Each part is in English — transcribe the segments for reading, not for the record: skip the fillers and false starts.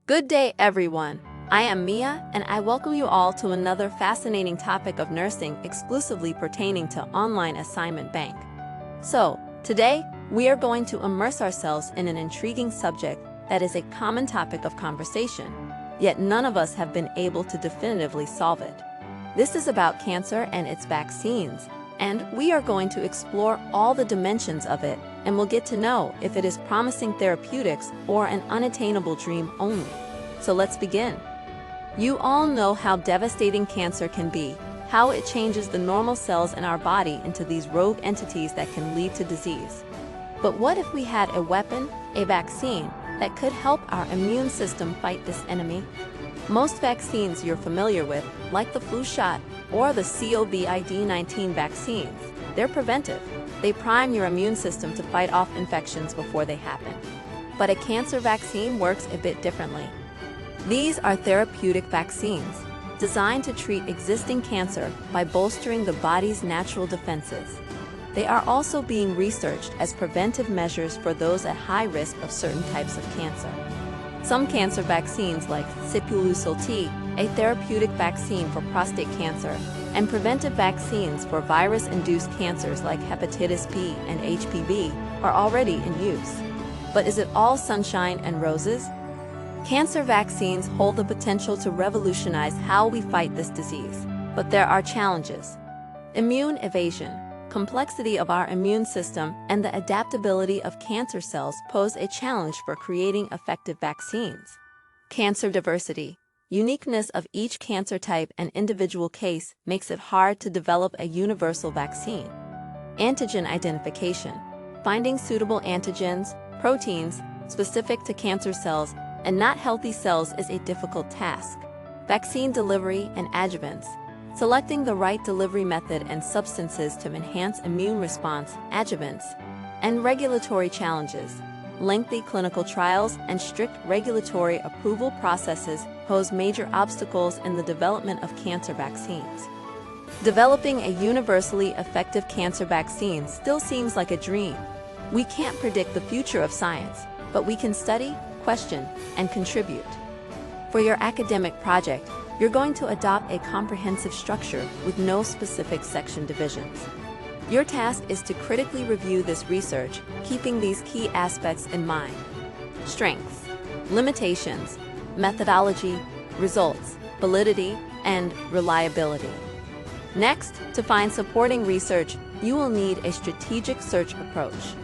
Good day, everyone. I am Mia, and I welcome you all to another fascinating topic of nursing exclusively pertaining to online assignment bank. So, today, we are going to immerse ourselves in an intriguing subject that is a common topic of conversation, yet none of us have been able to definitively solve it. This is about cancer and its vaccines, and we are going to explore all the dimensions of it, and we'll get to know if it is promising therapeutics or an unattainable dream only. So let's begin. You all know how devastating cancer can be, how it changes the normal cells in our body into these rogue entities that can lead to disease. But what if we had a weapon, a vaccine, that could help our immune system fight this enemy? Most vaccines you're familiar with, like the flu shot or the COVID-19 vaccines, they're preventive. They prime your immune system to fight off infections before they happen. But a cancer vaccine works a bit differently. These are therapeutic vaccines, designed to treat existing cancer by bolstering the body's natural defenses. They are also being researched as preventive measures for those at high risk of certain types of cancer. Some cancer vaccines like Sipuleucel-T, a therapeutic vaccine for prostate cancer, and preventive vaccines for virus-induced cancers like hepatitis B and HPV are already in use. But is it all sunshine and roses? Cancer vaccines hold the potential to revolutionize how we fight this disease, but there are challenges. Immune evasion, complexity of our immune system, and the adaptability of cancer cells pose a challenge for creating effective vaccines. Cancer diversity, uniqueness of each cancer type and individual case makes it hard to develop a universal vaccine. Antigen identification, finding suitable antigens, proteins, specific to cancer cells and not healthy cells is a difficult task. Vaccine delivery and adjuvants, selecting the right delivery method and substances to enhance immune response, adjuvants, and regulatory challenges. Lengthy clinical trials and strict regulatory approval processes pose major obstacles in the development of cancer vaccines. Developing a universally effective cancer vaccine still seems like a dream. We can't predict the future of science, but we can study, question, and contribute. For your academic project, you're going to adopt a comprehensive structure with no specific section divisions. Your task is to critically review this research, keeping these key aspects in mind: strengths, limitations, methodology, results, validity, and reliability. Next, to find supporting research, you will need a strategic search approach.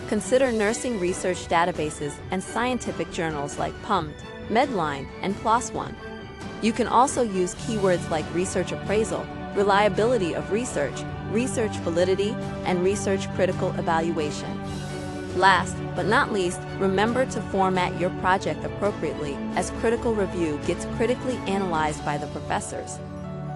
Consider nursing research databases and scientific journals like PubMed, Medline, and PLOS One. You can also use keywords like research appraisal, reliability of research, research validity, and research critical evaluation. Last but not least, remember to format your project appropriately, as critical review gets critically analyzed by the professors.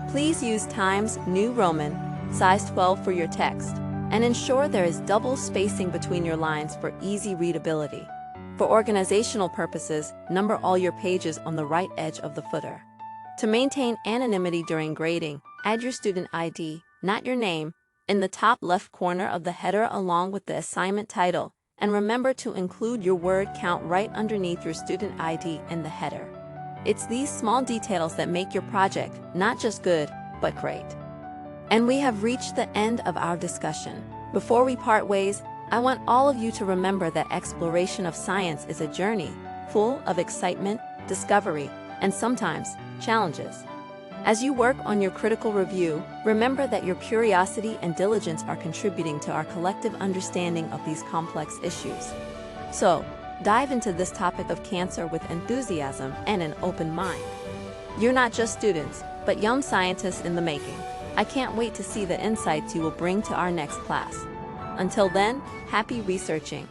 Please use Times New Roman, size 12 for your text, and ensure there is double spacing between your lines for easy readability. For organizational purposes, number all your pages on the right edge of the footer. To maintain anonymity during grading, add your student ID, not your name, in the top left corner of the header along with the assignment title, and remember to include your word count right underneath your student ID in the header. It's these small details that make your project not just good, but great. And we have reached the end of our discussion. Before we part ways, I want all of you to remember that exploration of science is a journey full of excitement, discovery, and sometimes challenges. As you work on your critical review, remember that your curiosity and diligence are contributing to our collective understanding of these complex issues. So, dive into this topic of cancer with enthusiasm and an open mind. You're not just students, but young scientists in the making. I can't wait to see the insights you will bring to our next class. Until then, happy researching.